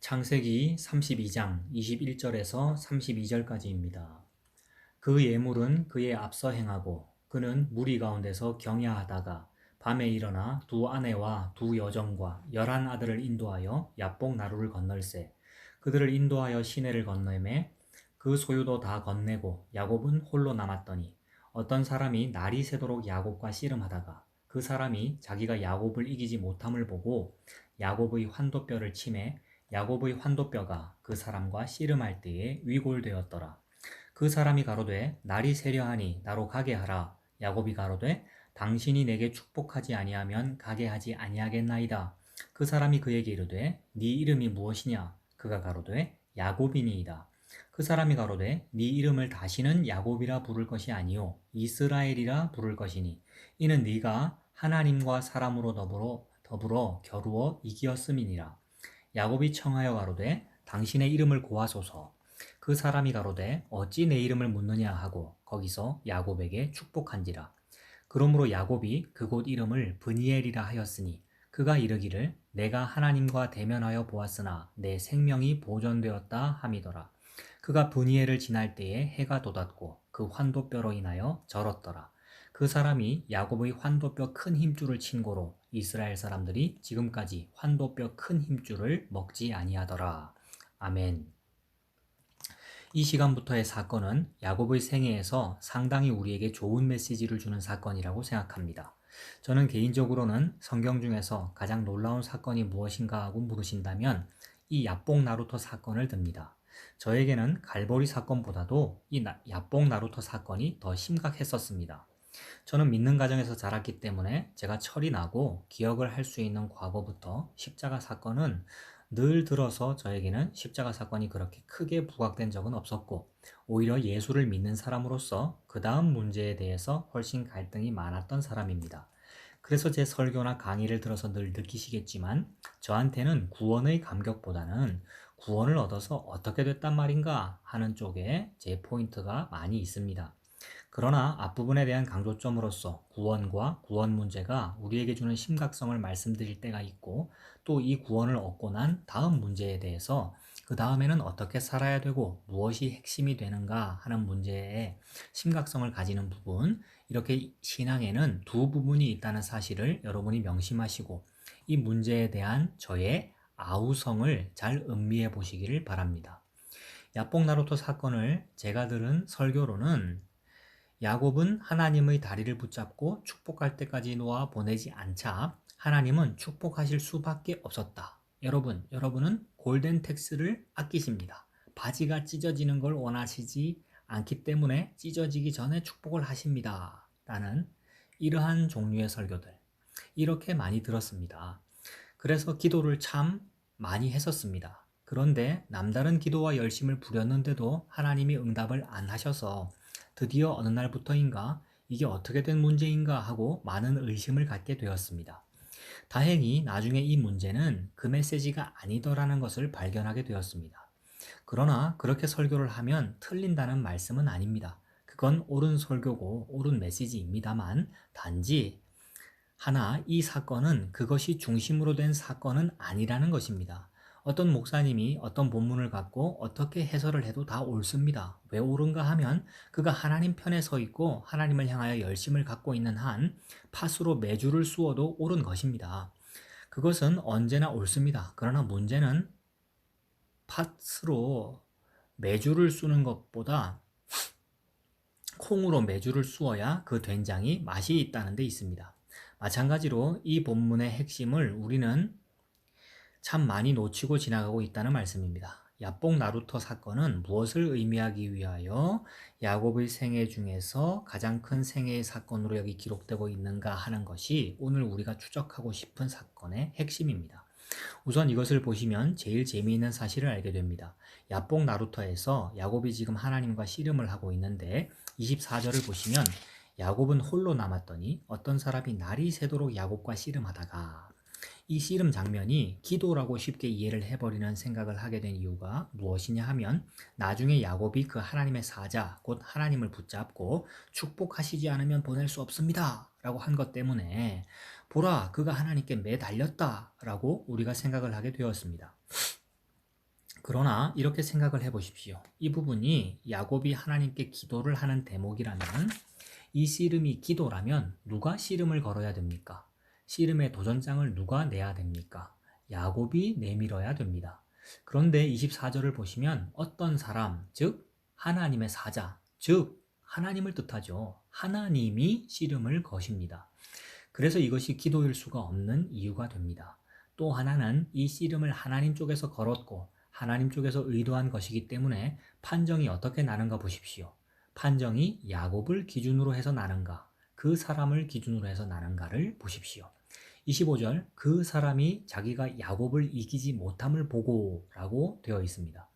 창세기 32장 21절에서 32절까지입니다. 그 예물은 그의 앞서 행하고 그는 무리 가운데서 경야하다가 밤에 일어나 두 아내와 두 여종과 11 아들을 인도하여 야복 나루를 건널세. 그들을 인도하여 시내를 건너매 그 소유도 다 건네고 야곱은 홀로 남았더니 어떤 사람이 날이 새도록 야곱과 씨름하다가 그 사람이 자기가 야곱을 이기지 못함을 보고 야곱의 환도뼈를 치매 야곱의 환도뼈가 그 사람과 씨름할 때에 위골되었더라. 그 사람이 가로되 날이 세려하니 나로 가게 하라. 야곱이 가로되 당신이 내게 축복하지 아니하면 가게 하지 아니하겠나이다. 그 사람이 그에게 이르되 네 이름이 무엇이냐? 그가 가로되 야곱이니이다. 그 사람이 가로되 네 이름을 다시는 야곱이라 부를 것이 아니요 이스라엘이라 부를 것이니 이는 네가 하나님과 사람으로 더불어 겨루어 이기었음이니라. 야곱이 청하여 가로되 당신의 이름을 고하소서. 그 사람이 가로되 어찌 내 이름을 묻느냐 하고 거기서 야곱에게 축복한지라. 그러므로 야곱이 그곳 이름을 브니엘이라 하였으니 그가 이르기를 내가 하나님과 대면하여 보았으나 내 생명이 보존되었다 함이더라. 그가 브니엘을 지날 때에 해가 돋았고 그 환도뼈로 인하여 절었더라. 그 사람이 야곱의 환도뼈 큰 힘줄을 친 고로 이스라엘 사람들이 지금까지 환도뼈 큰 힘줄을 먹지 아니하더라. 아멘. 이 시간부터의 사건은 야곱의 생애에서 상당히 우리에게 좋은 메시지를 주는 사건이라고 생각합니다. 저는 개인적으로는 성경 중에서 가장 놀라운 사건이 무엇인가 하고 물으신다면 이 야복 나루토 사건을 듭니다. 저에게는 갈보리 사건보다도 이 야복 나루토 사건이 더 심각했었습니다. 저는 믿는 가정에서 자랐기 때문에 제가 철이 나고 기억을 할 수 있는 과거부터 십자가 사건은 늘 들어서 저에게는 십자가 사건이 그렇게 크게 부각된 적은 없었고 오히려 예수를 믿는 사람으로서 그 다음 문제에 대해서 훨씬 갈등이 많았던 사람입니다. 그래서 제 설교나 강의를 들어서 늘 느끼시겠지만 저한테는 구원의 감격보다는 구원을 얻어서 어떻게 됐단 말인가 하는 쪽에 제 포인트가 많이 있습니다. 그러나 앞부분에 대한 강조점으로서 구원과 구원 문제가 우리에게 주는 심각성을 말씀드릴 때가 있고 또 이 구원을 얻고 난 다음 문제에 대해서 그 다음에는 어떻게 살아야 되고 무엇이 핵심이 되는가 하는 문제에 심각성을 가지는 부분, 이렇게 신앙에는 두 부분이 있다는 사실을 여러분이 명심하시고 이 문제에 대한 저의 아우성을 잘 음미해 보시기를 바랍니다. 야복 나루토 사건을 제가 들은 설교로는 야곱은 하나님의 다리를 붙잡고 축복할 때까지 놓아 보내지 않자 하나님은 축복하실 수밖에 없었다. 여러분은 골든 텍스를 아끼십니다. 바지가 찢어지는 걸 원하시지 않기 때문에 찢어지기 전에 축복을 하십니다. 라는 이러한 종류의 설교들. 이렇게 많이 들었습니다. 그래서 기도를 참 많이 했었습니다. 그런데 남다른 기도와 열심을 부렸는데도 하나님이 응답을 안 하셔서 드디어 어느 날부터인가 이게 어떻게 된 문제인가 하고 많은 의심을 갖게 되었습니다. 다행히 나중에 이 문제는 그 메시지가 아니더라는 것을 발견하게 되었습니다. 그러나 그렇게 설교를 하면 틀린다는 말씀은 아닙니다. 그건 옳은 설교고 옳은 메시지입니다만 단지 하나 이 사건은 그것이 중심으로 된 사건은 아니라는 것입니다. 어떤 목사님이 어떤 본문을 갖고 어떻게 해설을 해도 다 옳습니다. 왜 옳은가 하면 그가 하나님 편에 서 있고 하나님을 향하여 열심을 갖고 있는 한 팥으로 매주를 쑤어도 옳은 것입니다. 그것은 언제나 옳습니다. 그러나 문제는 팥으로 매주를 쑤는 것보다 콩으로 매주를 쑤어야 그 된장이 맛이 있다는 데 있습니다. 마찬가지로 이 본문의 핵심을 우리는 참 많이 놓치고 지나가고 있다는 말씀입니다. 야복 나루토 사건은 무엇을 의미하기 위하여 야곱의 생애 중에서 가장 큰 생애의 사건으로 여기 기록되고 있는가 하는 것이 오늘 우리가 추적하고 싶은 사건의 핵심입니다. 우선 이것을 보시면 제일 재미있는 사실을 알게 됩니다. 야복 나루토에서 야곱이 지금 하나님과 씨름을 하고 있는데 24절을 보시면 야곱은 홀로 남았더니 어떤 사람이 날이 새도록 야곱과 씨름하다가, 이 씨름 장면이 기도라고 쉽게 이해를 해버리는 생각을 하게 된 이유가 무엇이냐 하면 나중에 야곱이 그 하나님의 사자 곧 하나님을 붙잡고 축복하시지 않으면 보낼 수 없습니다 라고 한 것 때문에 보라 그가 하나님께 매달렸다 라고 우리가 생각을 하게 되었습니다. 그러나 이렇게 생각을 해보십시오. 이 부분이 야곱이 하나님께 기도를 하는 대목이라면, 이 씨름이 기도라면 누가 씨름을 걸어야 됩니까? 씨름의 도전장을 누가 내야 됩니까? 야곱이 내밀어야 됩니다. 그런데 24절을 보시면 어떤 사람, 즉 하나님의 사자, 즉 하나님을 뜻하죠. 하나님이 씨름을 거십니다. 그래서 이것이 기도일 수가 없는 이유가 됩니다. 또 하나는 이 씨름을 하나님 쪽에서 걸었고 하나님 쪽에서 의도한 것이기 때문에 판정이 어떻게 나는가 보십시오. 판정이 야곱을 기준으로 해서 나는가, 그 사람을 기준으로 해서 나는가를 보십시오. 25절, 그 사람이 자기가 야곱을 이기지 못함을 보고 라고 되어 있습니다.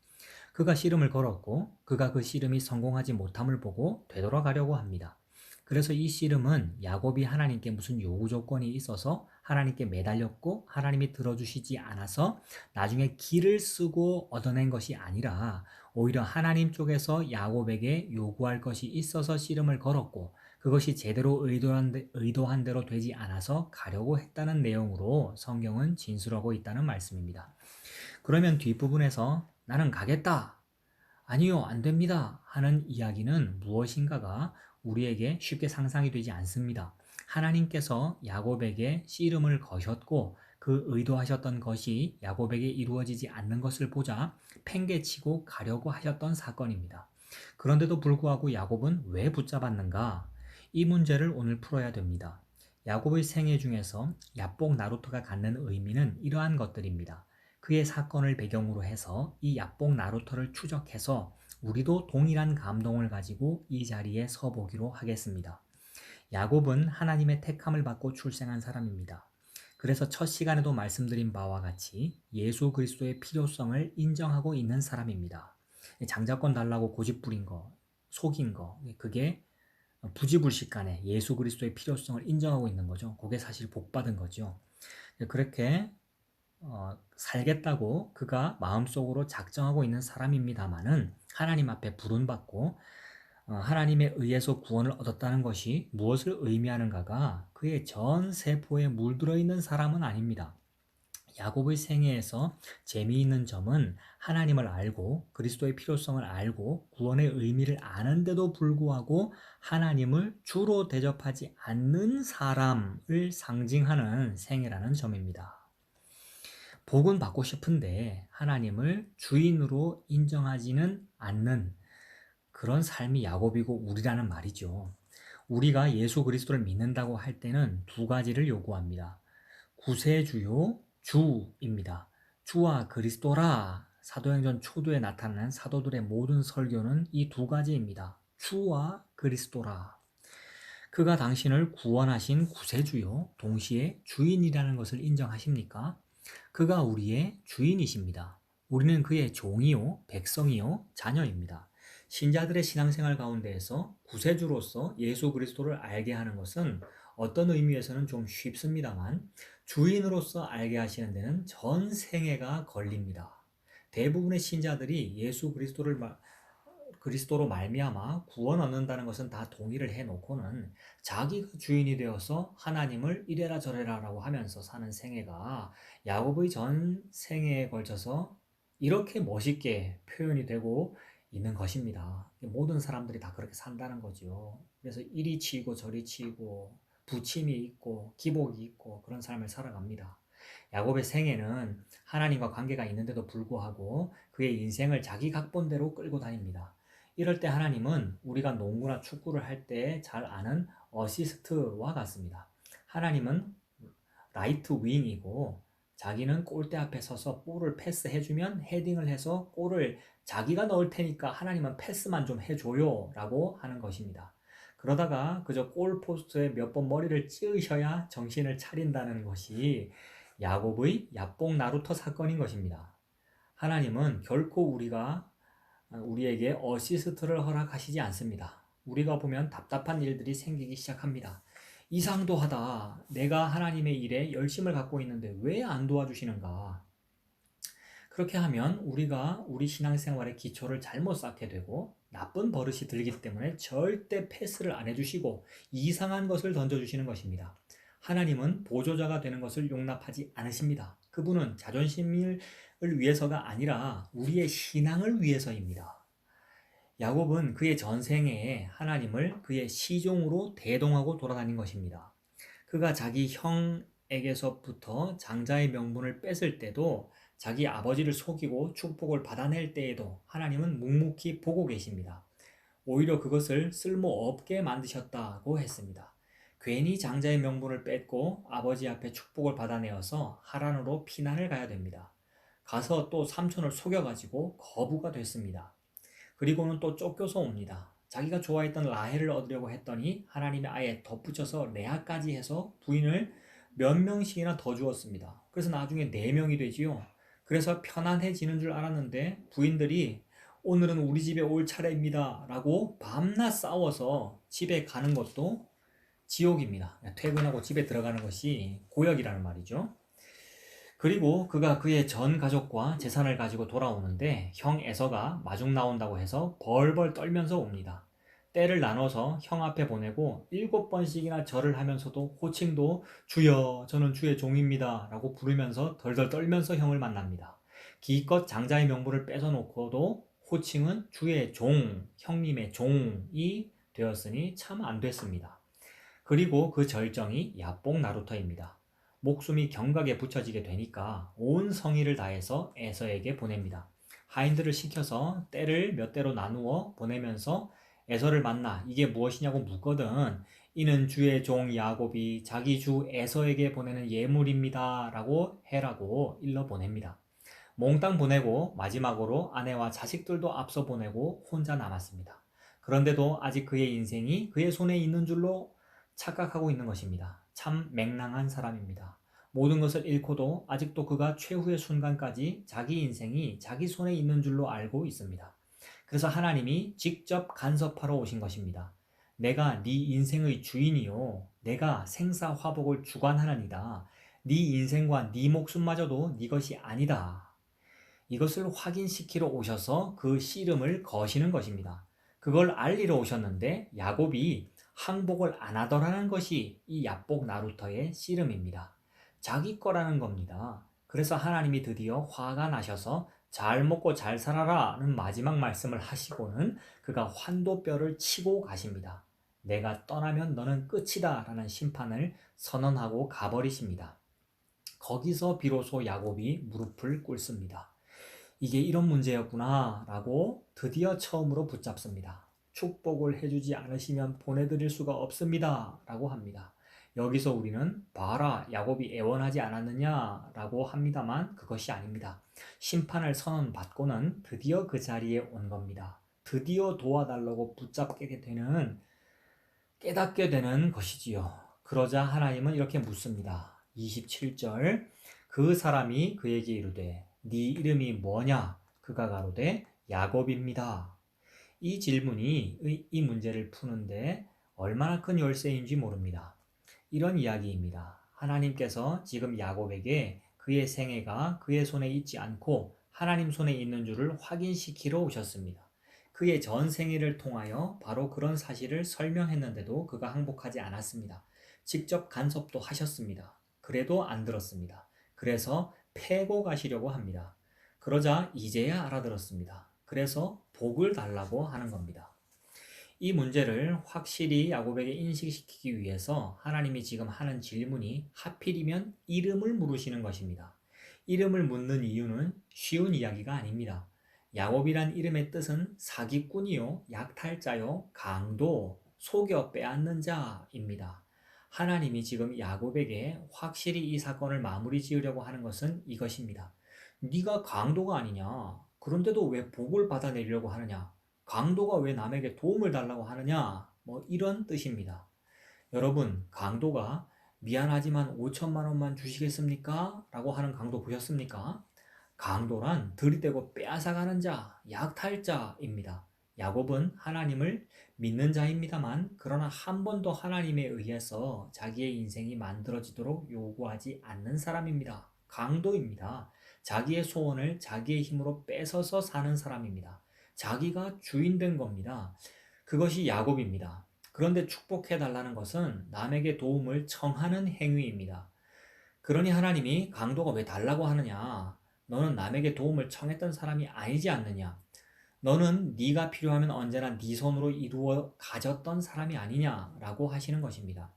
그가 씨름을 걸었고 그가 그 씨름이 성공하지 못함을 보고 되돌아가려고 합니다. 그래서 이 씨름은 야곱이 하나님께 무슨 요구 조건이 있어서 하나님께 매달렸고 하나님이 들어주시지 않아서 나중에 기를 쓰고 얻어낸 것이 아니라 오히려 하나님 쪽에서 야곱에게 요구할 것이 있어서 씨름을 걸었고 그것이 제대로 의도한 대로 되지 않아서 가려고 했다는 내용으로 성경은 진술하고 있다는 말씀입니다. 그러면 뒷부분에서 나는 가겠다, 아니요, 안 됩니다 하는 이야기는 무엇인가가 우리에게 쉽게 상상이 되지 않습니다. 하나님께서 야곱에게 씨름을 거셨고 그 의도하셨던 것이 야곱에게 이루어지지 않는 것을 보자 팽개치고 가려고 하셨던 사건입니다. 그런데도 불구하고 야곱은 왜 붙잡았는가? 이 문제를 오늘 풀어야 됩니다. 야곱의 생애 중에서 야복 나루터가 갖는 의미는 이러한 것들입니다. 그의 사건을 배경으로 해서 이 야복 나루터를 추적해서 우리도 동일한 감동을 가지고 이 자리에 서보기로 하겠습니다. 야곱은 하나님의 택함을 받고 출생한 사람입니다. 그래서 첫 시간에도 말씀드린 바와 같이 예수 그리스도의 필요성을 인정하고 있는 사람입니다. 장자권 달라고 고집부린 거, 속인 거, 그게 부지불식간에 예수 그리스도의 필요성을 인정하고 있는 거죠. 그게 사실 복받은 거죠. 그렇게 살겠다고 그가 마음속으로 작정하고 있는 사람입니다마는 하나님 앞에 부름받고 하나님에 의해서 구원을 얻었다는 것이 무엇을 의미하는가가 그의 전 세포에 물들어 있는 사람은 아닙니다. 야곱의 생애에서 재미있는 점은 하나님을 알고 그리스도의 필요성을 알고 구원의 의미를 아는데도 불구하고 하나님을 주로 대접하지 않는 사람을 상징하는 생애라는 점입니다. 복은 받고 싶은데 하나님을 주인으로 인정하지는 않는 그런 삶이 야곱이고 우리라는 말이죠. 우리가 예수 그리스도를 믿는다고 할 때는 두 가지를 요구합니다. 구세주요, 주입니다. 주와 그리스도라. 사도행전 초두에 나타나는 사도들의 모든 설교는 이 두 가지입니다. 주와 그리스도라. 그가 당신을 구원하신 구세주요, 동시에 주인이라는 것을 인정하십니까? 그가 우리의 주인이십니다. 우리는 그의 종이요, 백성이요, 자녀입니다. 신자들의 신앙생활 가운데에서 구세주로서 예수 그리스도를 알게 하는 것은 어떤 의미에서는 좀 쉽습니다만 주인으로서 알게 하시는 데는 전 생애가 걸립니다. 대부분의 신자들이 예수 그리스도로 말미암아 구원 얻는다는 것은 다 동의를 해놓고는 자기가 주인이 되어서 하나님을 이래라 저래라라고 하면서 사는 생애가 야곱의 전 생애에 걸쳐서 이렇게 멋있게 표현이 되고 있는 것입니다. 모든 사람들이 다 그렇게 산다는 거죠. 그래서 이리 치이고 저리 치이고 부침이 있고 기복이 있고 그런 삶을 살아갑니다. 야곱의 생애는 하나님과 관계가 있는데도 불구하고 그의 인생을 자기 각본대로 끌고 다닙니다. 이럴 때 하나님은 우리가 농구나 축구를 할 때 잘 아는 어시스트와 같습니다. 하나님은 라이트 윙이고 자기는 골대 앞에 서서 볼을 패스해주면 헤딩을 해서 골을 자기가 넣을 테니까 하나님은 패스만 좀 해줘요 라고 하는 것입니다. 그러다가 그저 골포스트에 몇 번 머리를 찌으셔야 정신을 차린다는 것이 야곱의 야복 나루터 사건인 것입니다. 하나님은 결코 우리에게 어시스트를 허락하시지 않습니다. 우리가 보면 답답한 일들이 생기기 시작합니다. 이상도 하다. 내가 하나님의 일에 열심을 갖고 있는데 왜 안 도와주시는가? 그렇게 하면 우리가 우리 신앙생활의 기초를 잘못 쌓게 되고 나쁜 버릇이 들기 때문에 절대 패스를 안 해주시고 이상한 것을 던져주시는 것입니다. 하나님은 보조자가 되는 것을 용납하지 않으십니다. 그분은 자존심을 위해서가 아니라 우리의 신앙을 위해서입니다. 야곱은 그의 전생에 하나님을 그의 시종으로 대동하고 돌아다닌 것입니다. 그가 자기 형에게서부터 장자의 명분을 뺏을 때도, 자기 아버지를 속이고 축복을 받아낼 때에도 하나님은 묵묵히 보고 계십니다. 오히려 그것을 쓸모없게 만드셨다고 했습니다. 괜히 장자의 명분을 뺏고 아버지 앞에 축복을 받아내어서 하란으로 피난을 가야 됩니다. 가서 또 삼촌을 속여가지고 거부가 됐습니다. 그리고는 또 쫓겨서 옵니다. 자기가 좋아했던 라헬을 얻으려고 했더니 하나님이 아예 덧붙여서 레아까지 해서 부인을 몇 명씩이나 더 주었습니다. 그래서 나중에 4명이 되지요. 그래서 편안해지는 줄 알았는데 부인들이 오늘은 우리 집에 올 차례입니다 라고 밤낮 싸워서 집에 가는 것도 지옥입니다. 퇴근하고 집에 들어가는 것이 고역이라는 말이죠. 그리고 그가 그의 전 가족과 재산을 가지고 돌아오는데 형 에서가 마중 나온다고 해서 벌벌 떨면서 옵니다. 때를 나눠서 형 앞에 보내고 7번씩이나 절을 하면서도 호칭도 주여 저는 주의 종입니다 라고 부르면서 덜덜 떨면서 형을 만납니다. 기껏 장자의 명분을 뺏어놓고도 호칭은 주의 종, 형님의 종이 되었으니 참 안 됐습니다. 그리고 그 절정이 야뽕 나루터입니다. 목숨이 경각에 붙여지게 되니까 온 성의를 다해서 에서에게 보냅니다. 하인들을 시켜서 떼를 몇 대로 나누어 보내면서 에서를 만나 이게 무엇이냐고 묻거든 이는 주의 종 야곱이 자기 주 에서에게 보내는 예물입니다 라고 해라고 일러 보냅니다. 몽땅 보내고 마지막으로 아내와 자식들도 앞서 보내고 혼자 남았습니다. 그런데도 아직 그의 인생이 그의 손에 있는 줄로 착각하고 있는 것입니다. 참 맹랑한 사람입니다. 모든 것을 잃고도 아직도 그가 최후의 순간까지 자기 인생이 자기 손에 있는 줄로 알고 있습니다. 그래서 하나님이 직접 간섭하러 오신 것입니다. 내가 네 인생의 주인이요 내가 생사화복을 주관하나니다. 네 인생과 네 목숨마저도 네 것이 아니다. 이것을 확인시키러 오셔서 그 씨름을 거시는 것입니다. 그걸 알리러 오셨는데 야곱이 항복을 안 하더라는 것이 이 야복 나루터의 씨름입니다. 자기 거라는 겁니다. 그래서 하나님이 드디어 화가 나셔서 잘 먹고 잘 살아라는 마지막 말씀을 하시고는 그가 환도뼈를 치고 가십니다. 내가 떠나면 너는 끝이다 라는 심판을 선언하고 가버리십니다. 거기서 비로소 야곱이 무릎을 꿇습니다. 이게 이런 문제였구나 라고 드디어 처음으로 붙잡습니다. 축복을 해주지 않으시면 보내드릴 수가 없습니다 라고 합니다. 여기서 우리는 봐라 야곱이 애원하지 않았느냐 라고 합니다만 그것이 아닙니다. 심판을 선언받고는 드디어 그 자리에 온 겁니다. 드디어 도와달라고 붙잡게 되는 깨닫게 되는 것이지요. 그러자 하나님은 이렇게 묻습니다. 27절 그 사람이 그에게 이르되 네 이름이 뭐냐? 그가 가로되 야곱입니다. 이 질문이 이 문제를 푸는데 얼마나 큰 열쇠인지 모릅니다. 이런 이야기입니다. 하나님께서 지금 야곱에게 그의 생애가 그의 손에 있지 않고 하나님 손에 있는 줄을 확인시키러 오셨습니다. 그의 전 생애를 통하여 바로 그런 사실을 설명했는데도 그가 항복하지 않았습니다. 직접 간섭도 하셨습니다. 그래도 안 들었습니다. 그래서 패고 가시려고 합니다. 그러자 이제야 알아들었습니다. 그래서 복을 달라고 하는 겁니다. 이 문제를 확실히 야곱에게 인식시키기 위해서 하나님이 지금 하는 질문이 하필이면 이름을 물으시는 것입니다. 이름을 묻는 이유는 쉬운 이야기가 아닙니다. 야곱이란 이름의 뜻은 사기꾼이요, 약탈자요, 강도, 속여 빼앗는 자입니다. 하나님이 지금 야곱에게 확실히 이 사건을 마무리 지으려고 하는 것은 이것입니다. 네가 강도가 아니냐? 그런데도 왜 복을 받아내려고 하느냐? 강도가 왜 남에게 도움을 달라고 하느냐? 뭐 이런 뜻입니다. 여러분, 강도가 미안하지만 5천만 원만 주시겠습니까? 라고 하는 강도 보셨습니까? 강도란 들이대고 빼앗아가는 자, 약탈자입니다. 야곱은 하나님을 믿는 자입니다만 그러나 한 번도 하나님에 의해서 자기의 인생이 만들어지도록 요구하지 않는 사람입니다. 강도입니다. 자기의 소원을 자기의 힘으로 뺏어서 사는 사람입니다. 자기가 주인 된 겁니다. 그것이 야곱입니다. 그런데 축복해 달라는 것은 남에게 도움을 청하는 행위입니다. 그러니 하나님이 강도가 왜 달라고 하느냐? 너는 남에게 도움을 청했던 사람이 아니지 않느냐? 너는 네가 필요하면 언제나 네 손으로 이루어 가졌던 사람이 아니냐라고 하시는 것입니다.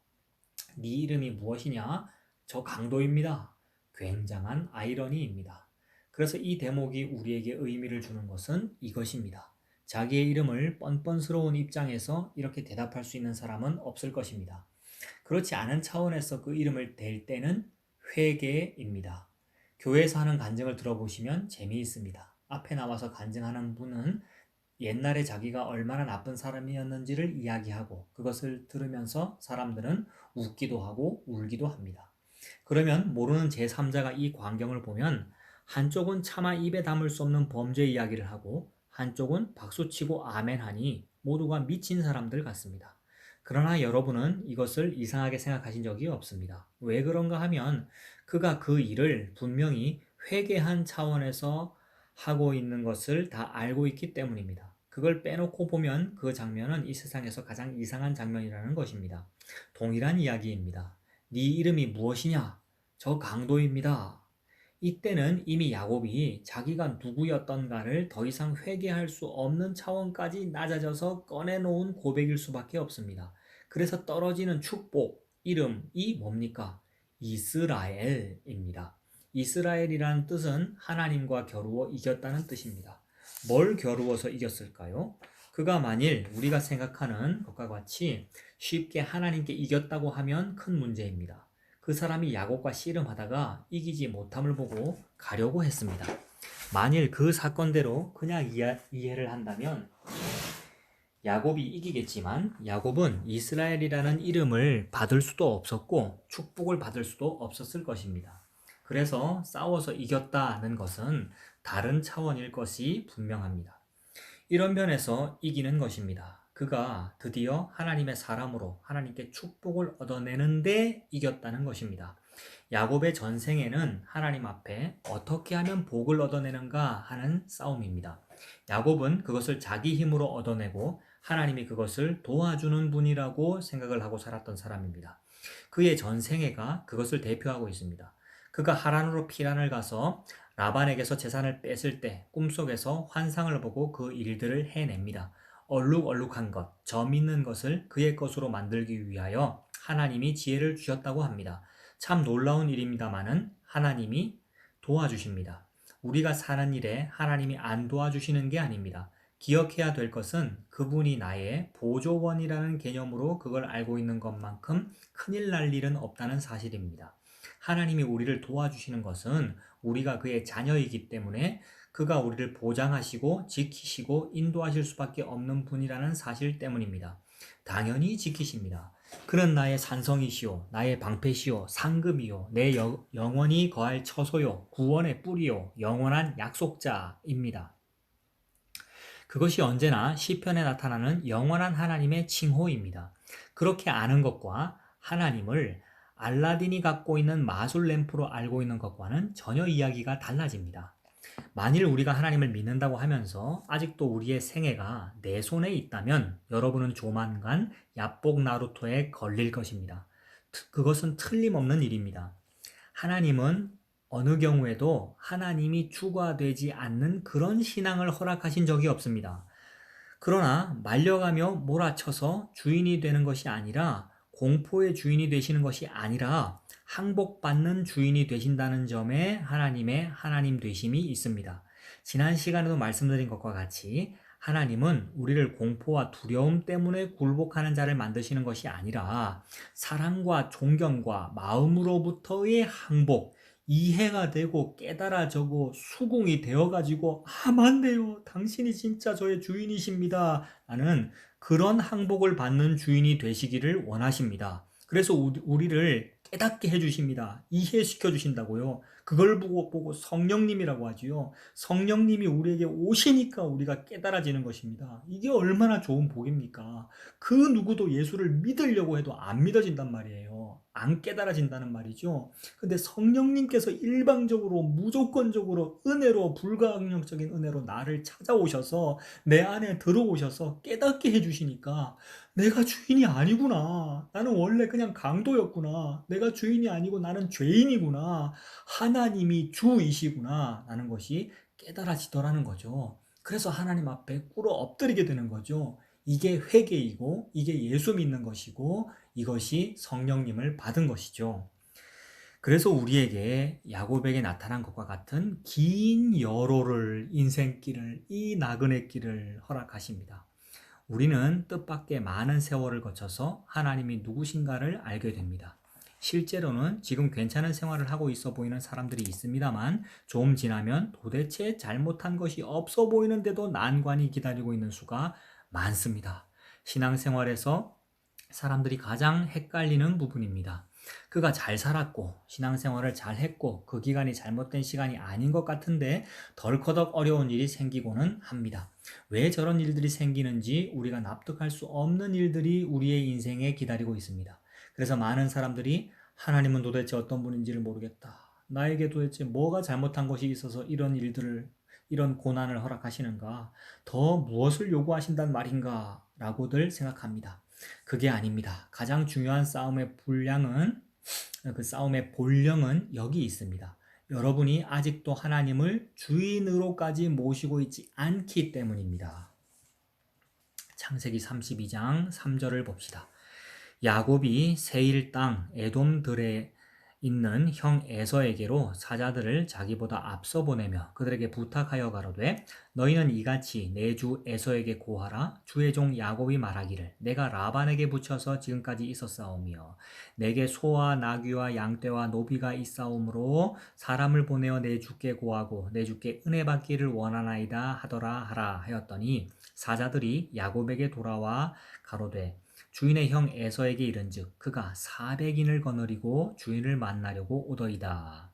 네 이름이 무엇이냐? 저 강도입니다. 굉장한 아이러니입니다. 그래서 이 대목이 우리에게 의미를 주는 것은 이것입니다. 자기의 이름을 뻔뻔스러운 입장에서 이렇게 대답할 수 있는 사람은 없을 것입니다. 그렇지 않은 차원에서 그 이름을 댈 때는 회개입니다. 교회에서 하는 간증을 들어보시면 재미있습니다. 앞에 나와서 간증하는 분은 옛날에 자기가 얼마나 나쁜 사람이었는지를 이야기하고 그것을 들으면서 사람들은 웃기도 하고 울기도 합니다. 그러면 모르는 제3자가 이 광경을 보면 한쪽은 차마 입에 담을 수 없는 범죄 이야기를 하고 한쪽은 박수치고 아멘하니 모두가 미친 사람들 같습니다. 그러나 여러분은 이것을 이상하게 생각하신 적이 없습니다. 왜 그런가 하면 그가 그 일을 분명히 회개한 차원에서 하고 있는 것을 다 알고 있기 때문입니다. 그걸 빼놓고 보면 그 장면은 이 세상에서 가장 이상한 장면이라는 것입니다. 동일한 이야기입니다. 네 이름이 무엇이냐? 저 강도입니다. 이때는 이미 야곱이 자기가 누구였던가를 더 이상 회개할 수 없는 차원까지 낮아져서 꺼내놓은 고백일 수밖에 없습니다. 그래서 떨어지는 축복, 이름이 뭡니까? 이스라엘입니다. 이스라엘이라는 뜻은 하나님과 겨루어 이겼다는 뜻입니다. 뭘 겨루어서 이겼을까요? 그가 만일 우리가 생각하는 것과 같이 쉽게 하나님께 이겼다고 하면 큰 문제입니다. 그 사람이 야곱과 씨름하다가 이기지 못함을 보고 가려고 했습니다. 만일 그 사건대로 그냥 이해를 한다면 야곱이 이기겠지만 야곱은 이스라엘이라는 이름을 받을 수도 없었고 축복을 받을 수도 없었을 것입니다. 그래서 싸워서 이겼다는 것은 다른 차원일 것이 분명합니다. 이런 면에서 이기는 것입니다. 그가 드디어 하나님의 사람으로 하나님께 축복을 얻어내는데 이겼다는 것입니다. 야곱의 전생에는 하나님 앞에 어떻게 하면 복을 얻어내는가 하는 싸움입니다. 야곱은 그것을 자기 힘으로 얻어내고 하나님이 그것을 도와주는 분이라고 생각을 하고 살았던 사람입니다. 그의 전생애가 그것을 대표하고 있습니다. 그가 하란으로 피란을 가서 라반에게서 재산을 뺐을 때 꿈속에서 환상을 보고 그 일들을 해냅니다. 얼룩얼룩한 것, 점 있는 것을 그의 것으로 만들기 위하여 하나님이 지혜를 주셨다고 합니다. 참 놀라운 일입니다마는 하나님이 도와주십니다. 우리가 사는 일에 하나님이 안 도와주시는 게 아닙니다. 기억해야 될 것은 그분이 나의 보조원이라는 개념으로 그걸 알고 있는 것만큼 큰일 날 일은 없다는 사실입니다. 하나님이 우리를 도와주시는 것은 우리가 그의 자녀이기 때문에 그가 우리를 보장하시고 지키시고 인도하실 수밖에 없는 분이라는 사실 때문입니다. 당연히 지키십니다. 그는 나의 산성이시오, 나의 방패시오, 상급이요, 내 영원히 거할 처소요, 구원의 뿌리요, 영원한 약속자입니다. 그것이 언제나 시편에 나타나는 영원한 하나님의 칭호입니다. 그렇게 아는 것과 하나님을 알라딘이 갖고 있는 마술 램프로 알고 있는 것과는 전혀 이야기가 달라집니다. 만일 우리가 하나님을 믿는다고 하면서 아직도 우리의 생애가 내 손에 있다면 여러분은 조만간 야복 나루토에 걸릴 것입니다. 그것은 틀림없는 일입니다. 하나님은 어느 경우에도 하나님이 주가 되지 않는 그런 신앙을 허락하신 적이 없습니다. 그러나 말려가며 몰아쳐서 주인이 되는 것이 아니라 공포의 주인이 되시는 것이 아니라 항복받는 주인이 되신다는 점에 하나님의 하나님 되심이 있습니다. 지난 시간에도 말씀드린 것과 같이 하나님은 우리를 공포와 두려움 때문에 굴복하는 자를 만드시는 것이 아니라 사랑과 존경과 마음으로부터의 항복, 이해가 되고 깨달아지고 수긍이 되어가지고 맞네요. 당신이 진짜 저의 주인이십니다. 라는 그런 항복을 받는 주인이 되시기를 원하십니다. 그래서 우리를 깨닫게 해주십니다. 이해시켜 주신다고요. 그걸 보고 성령님이라고 하지요. 성령님이 우리에게 오시니까 우리가 깨달아지는 것입니다. 이게 얼마나 좋은 복입니까? 그 누구도 예수를 믿으려고 해도 안 믿어진단 말이에요. 안 깨달아진다는 말이죠. 근데 성령님께서 일방적으로 무조건적으로 은혜로 불가항력적인 은혜로 나를 찾아오셔서 내 안에 들어오셔서 깨닫게 해주시니까 내가 주인이 아니구나. 나는 원래 그냥 강도였구나. 내가 주인이 아니고 나는 죄인이구나. 하나님이 주이시구나. 라는 것이 깨달아지더라는 거죠. 그래서 하나님 앞에 꿇어 엎드리게 되는 거죠. 이게 회개이고 이게 예수 믿는 것이고 이것이 성령님을 받은 것이죠. 그래서 우리에게 야곱에게 나타난 것과 같은 긴 여로를 인생길을 이 나그네 길을 허락하십니다. 우리는 뜻밖의 많은 세월을 거쳐서 하나님이 누구신가를 알게 됩니다. 실제로는 지금 괜찮은 생활을 하고 있어 보이는 사람들이 있습니다만 좀 지나면 도대체 잘못한 것이 없어 보이는데도 난관이 기다리고 있는 수가 많습니다. 신앙생활에서 사람들이 가장 헷갈리는 부분입니다. 그가 잘 살았고 신앙생활을 잘 했고 그 기간이 잘못된 시간이 아닌 것 같은데 덜커덕 어려운 일이 생기고는 합니다. 왜 저런 일들이 생기는지 우리가 납득할 수 없는 일들이 우리의 인생에 기다리고 있습니다. 그래서 많은 사람들이 하나님은 도대체 어떤 분인지를 모르겠다. 나에게 도대체 뭐가 잘못한 것이 있어서 이런 일들을 이런 고난을 허락하시는가? 더 무엇을 요구하신단 말인가? 라고들 생각합니다. 그게 아닙니다. 가장 중요한 그 싸움의 본령은 여기 있습니다. 여러분이 아직도 하나님을 주인으로까지 모시고 있지 않기 때문입니다. 창세기 32장 3절을 봅시다. 야곱이 세일 땅 에돔들에 있는 형 에서에게로 사자들을 자기보다 앞서 보내며 그들에게 부탁하여 가로되 너희는 이같이 내 주 에서에게 고하라. 주의 종 야곱이 말하기를 내가 라반에게 붙여서 지금까지 있었사오며 내게 소와 나귀와 양떼와 노비가 있사오므로 사람을 보내어 내 주께 고하고 내 주께 은혜 받기를 원하나이다 하더라 하라 하였더니 사자들이 야곱에게 돌아와 가로되 주인의 형 에서에게 이른즉 그가 400인을 거느리고 주인을 만나려고 오더이다.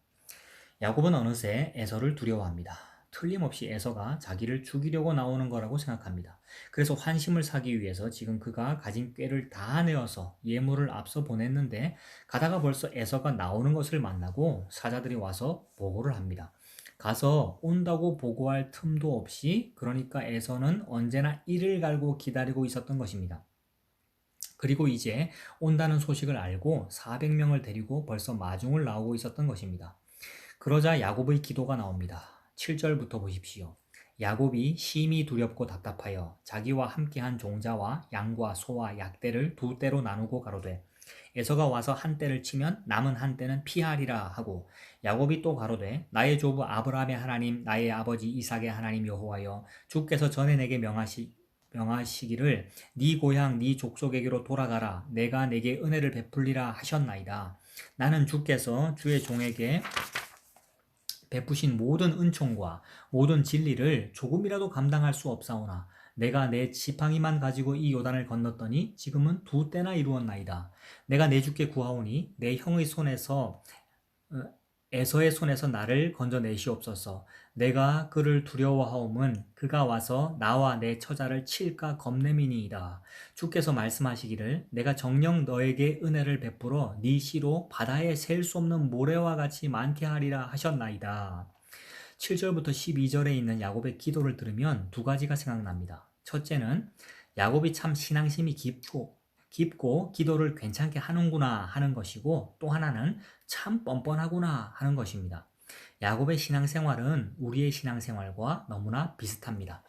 야곱은 어느새 에서를 두려워합니다. 틀림없이 에서가 자기를 죽이려고 나오는 거라고 생각합니다. 그래서 환심을 사기 위해서 지금 그가 가진 꾀를 다 내어서 예물을 앞서 보냈는데 가다가 벌써 에서가 나오는 것을 만나고 사자들이 와서 보고를 합니다. 가서 온다고 보고할 틈도 없이 그러니까 에서는 언제나 이를 갈고 기다리고 있었던 것입니다. 그리고 이제 온다는 소식을 알고 400명을 데리고 벌써 마중을 나오고 있었던 것입니다. 그러자 야곱의 기도가 나옵니다. 7절부터 보십시오. 야곱이 심히 두렵고 답답하여 자기와 함께한 종자와 양과 소와 약대를 두 떼로 나누고 가로되 에서가 와서 한 떼를 치면 남은 한 떼는 피하리라 하고 야곱이 또 가로되 나의 조부 아브라함의 하나님 나의 아버지 이삭의 하나님 여호와여 주께서 전에 내게 명하시기를 네 고향 네 족속에게로 돌아가라 내가 내게 은혜를 베풀리라 하셨나이다. 나는 주께서 주의 종에게 베푸신 모든 은총과 모든 진리를 조금이라도 감당할 수 없사오나 내가 내 지팡이만 가지고 이 요단을 건넜더니 지금은 두 때나 이루었나이다. 내가 내 주께 구하오니 내 형의 손에서 에서의 손에서 나를 건져내시옵소서. 내가 그를 두려워하옴은 그가 와서 나와 내 처자를 칠까 겁냄이니이다. 주께서 말씀하시기를 내가 정녕 너에게 은혜를 베풀어 네 시로 바다에 셀 수 없는 모래와 같이 많게 하리라 하셨나이다. 7절부터 12절에 있는 야곱의 기도를 들으면 두 가지가 생각납니다. 첫째는 야곱이 참 신앙심이 깊고 기도를 괜찮게 하는구나 하는 것이고 또 하나는 참 뻔뻔하구나 하는 것입니다. 야곱의 신앙생활은 우리의 신앙생활과 너무나 비슷합니다.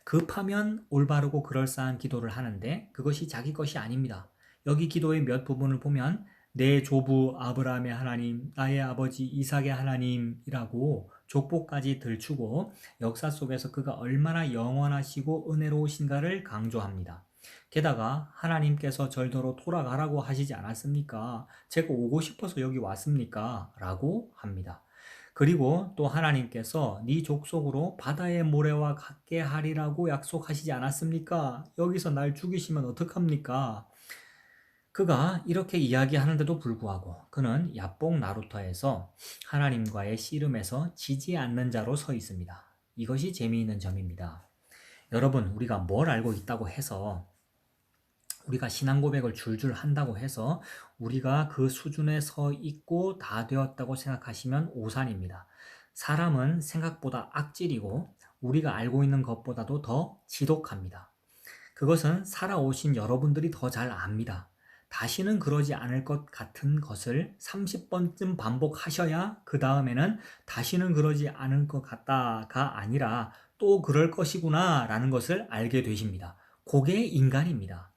급하면 올바르고 그럴싸한 기도를 하는데 그것이 자기 것이 아닙니다. 여기 기도의 몇 부분을 보면 내 조부 아브라함의 하나님, 나의 아버지 이삭의 하나님이라고 족보까지 들추고 역사 속에서 그가 얼마나 영원하시고 은혜로우신가를 강조합니다. 게다가 하나님께서 절더러 돌아가라고 하시지 않았습니까? 제가 오고 싶어서 여기 왔습니까? 라고 합니다. 그리고 또 하나님께서 네 족속으로 바다의 모래와 같게 하리라고 약속하시지 않았습니까? 여기서 날 죽이시면 어떡합니까? 그가 이렇게 이야기하는데도 불구하고 그는 야복 나루터에서 하나님과의 씨름에서 지지 않는 자로 서 있습니다. 이것이 재미있는 점입니다. 여러분, 우리가 뭘 알고 있다고 해서 우리가 신앙 고백을 줄줄 한다고 해서 우리가 그 수준에 서 있고 다 되었다고 생각하시면 오산입니다. 사람은 생각보다 악질이고 우리가 알고 있는 것보다도 더 지독합니다. 그것은 살아오신 여러분들이 더 잘 압니다. 다시는 그러지 않을 것 같은 것을 30번쯤 반복하셔야 그 다음에는 다시는 그러지 않을 것 같다가 아니라 또 그럴 것이구나 라는 것을 알게 되십니다. 그게 인간입니다.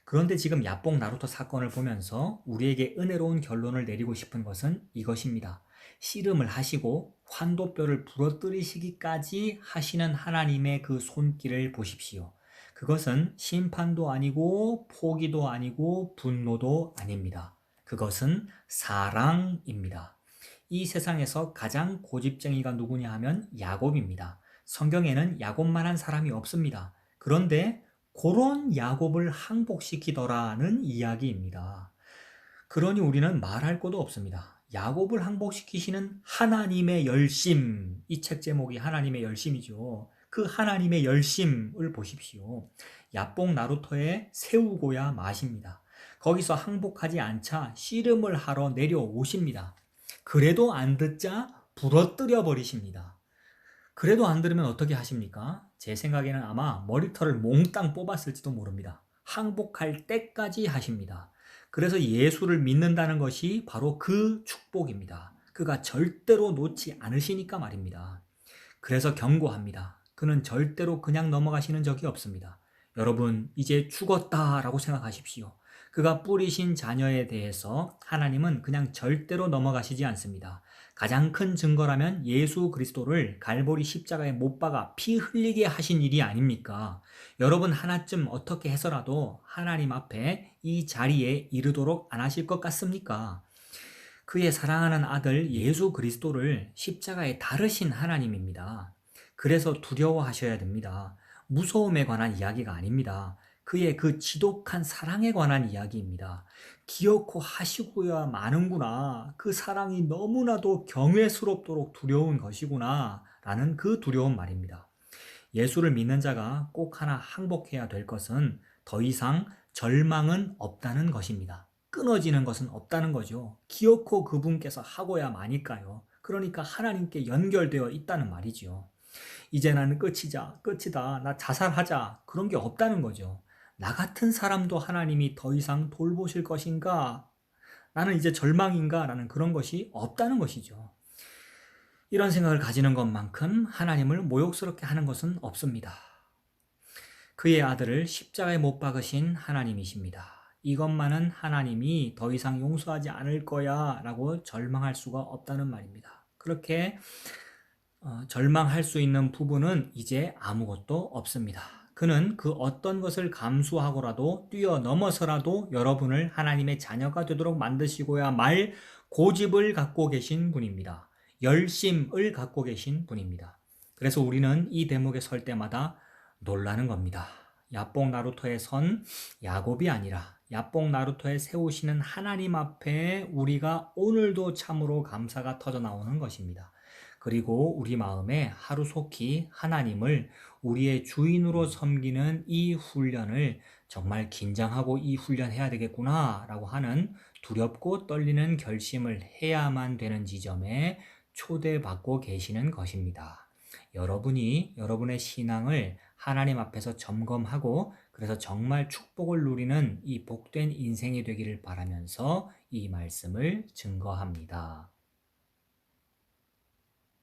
그런데 지금 야뽕 나루토 사건을 보면서 우리에게 은혜로운 결론을 내리고 싶은 것은 이것입니다. 씨름을 하시고 환도뼈를 부러뜨리시기까지 하시는 하나님의 그 손길을 보십시오. 그것은 심판도 아니고 포기도 아니고 분노도 아닙니다. 그것은 사랑입니다. 이 세상에서 가장 고집쟁이가 누구냐 하면 야곱입니다. 성경에는 야곱만한 사람이 없습니다. 그런데 그런 야곱을 항복시키더라는 이야기입니다. 그러니 우리는 말할 것도 없습니다. 야곱을 항복시키시는 하나님의 열심, 이 책 제목이 하나님의 열심이죠. 그 하나님의 열심을 보십시오. 야뽕 나루토에 세우고야 마십니다. 거기서 항복하지 않자 씨름을 하러 내려오십니다. 그래도 안 듣자 부러뜨려 버리십니다. 그래도 안 들으면 어떻게 하십니까? 제 생각에는 아마 머리털을 몽땅 뽑았을지도 모릅니다. 항복할 때까지 하십니다. 그래서 예수를 믿는다는 것이 바로 그 축복입니다. 그가 절대로 놓지 않으시니까 말입니다. 그래서 경고합니다. 그는 절대로 그냥 넘어가시는 적이 없습니다. 여러분, 이제 죽었다라고 생각하십시오. 그가 뿌리신 자녀에 대해서 하나님은 그냥 절대로 넘어가시지 않습니다. 가장 큰 증거라면 예수 그리스도를 갈보리 십자가에 못 박아 피 흘리게 하신 일이 아닙니까? 여러분 하나쯤 어떻게 해서라도 하나님 앞에 이 자리에 이르도록 안 하실 것 같습니까? 그의 사랑하는 아들 예수 그리스도를 십자가에 다르신 하나님입니다. 그래서 두려워하셔야 됩니다. 무서움에 관한 이야기가 아닙니다. 그의 그 지독한 사랑에 관한 이야기입니다. 기어코 하시고야 마는구나. 그 사랑이 너무나도 경외스럽도록 두려운 것이구나. 라는 그 두려운 말입니다. 예수를 믿는 자가 꼭 하나 항복해야 될 것은 더 이상 절망은 없다는 것입니다. 끊어지는 것은 없다는 거죠. 기어코 그분께서 하고야 마니까요. 그러니까 하나님께 연결되어 있다는 말이죠. 이제 나는 끝이다. 나 자살하자. 그런 게 없다는 거죠. 나 같은 사람도 하나님이 더 이상 돌보실 것인가? 나는 이제 절망인가? 라는 그런 것이 없다는 것이죠. 이런 생각을 가지는 것만큼 하나님을 모욕스럽게 하는 것은 없습니다. 그의 아들을 십자가에 못 박으신 하나님이십니다. 이것만은 하나님이 더 이상 용서하지 않을 거야 라고 절망할 수가 없다는 말입니다. 그렇게 절망할 수 있는 부분은 이제 아무것도 없습니다. 그는 그 어떤 것을 감수하고라도 뛰어넘어서라도 여러분을 하나님의 자녀가 되도록 만드시고야 말 고집을 갖고 계신 분입니다. 열심을 갖고 계신 분입니다. 그래서 우리는 이 대목에 설 때마다 놀라는 겁니다. 야뽕 나루토에 선 야곱이 아니라 야뽕 나루토에 세우시는 하나님 앞에 우리가 오늘도 참으로 감사가 터져 나오는 것입니다. 그리고 우리 마음에 하루속히 하나님을 우리의 주인으로 섬기는 이 훈련을 정말 긴장하고 이 훈련 해야 되겠구나 라고 하는 두렵고 떨리는 결심을 해야만 되는 지점에 초대받고 계시는 것입니다. 여러분이 여러분의 신앙을 하나님 앞에서 점검하고 그래서 정말 축복을 누리는 이 복된 인생이 되기를 바라면서 이 말씀을 증거합니다.